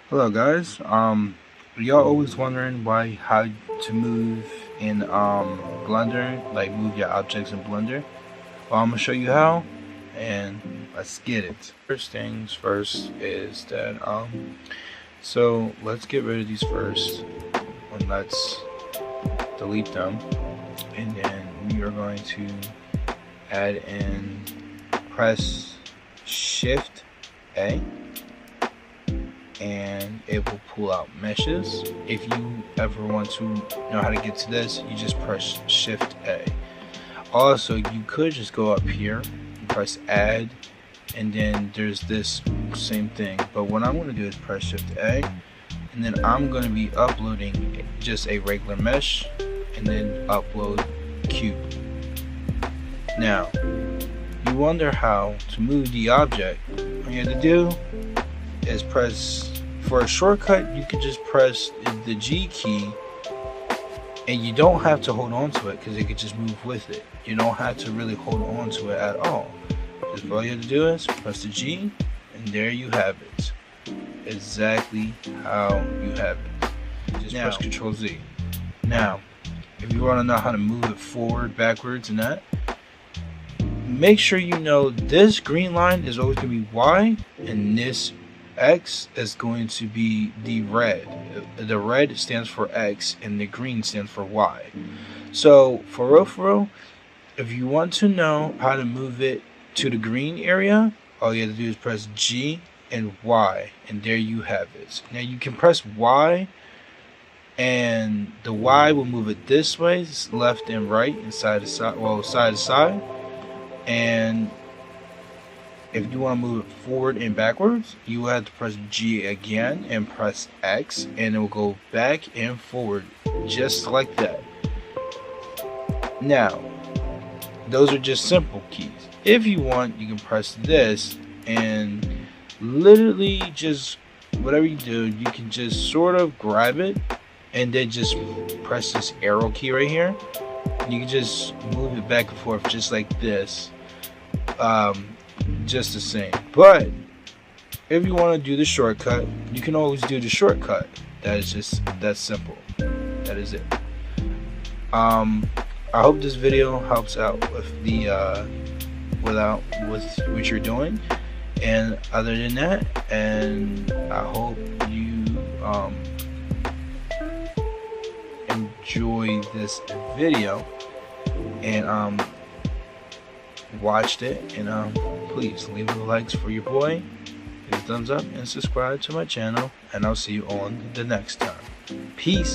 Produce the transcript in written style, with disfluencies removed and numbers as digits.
Hello guys. Y'all always wondering how to move in Blender, like move your objects in Blender. Well, I'm gonna show you how, and let's get it. First things first is that so let's get rid of these first, and let's delete them, and then we are going to add in, press Shift A, and it will pull out meshes. If you ever want to know how to get to this, you just press Shift A. Also, you could just go up here and press Add, and then there's this same thing, but what I'm going to do is press Shift A, and then I'm going to be uploading just a regular mesh, and then upload cube. Now you wonder how to move the object. All you have to do is press, for a shortcut you can just press the G key, and you don't have to hold on to it because it could just move with it. You don't have to really hold on to it at all. Just all you have to do is press the G, and there you have it. Exactly how you have it. Just press Control Z. Now if you want to know how to move it forward, backwards, and that, make sure you know this green line is always going to be Y, and this X is going to be the red. The red stands for X and the green stands for Y. So for real, if you want to know how to move it to the green area, all you have to do is press G and Y, and there you have it. Now you can press Y, and the Y will move it this way, left and right, and side to side, well, side to side. And if you want to move it forward and backwards, you will have to press G again and press X, and it will go back and forward just like that. Now those are just simple keys. If you want, you can press this, and literally just whatever you do, you can just sort of grab it and then just press this arrow key right here. You can just move it back and forth just like this, just the same. But if you want to do the shortcut, you can always do the shortcut. That is just that simple. That is it. I hope this video helps out with the with what you're doing, and other than that, and I hope you enjoy this video and watched it, and please leave the likes for your boy, give a thumbs up, and subscribe to my channel, and I'll see you on the next time. Peace.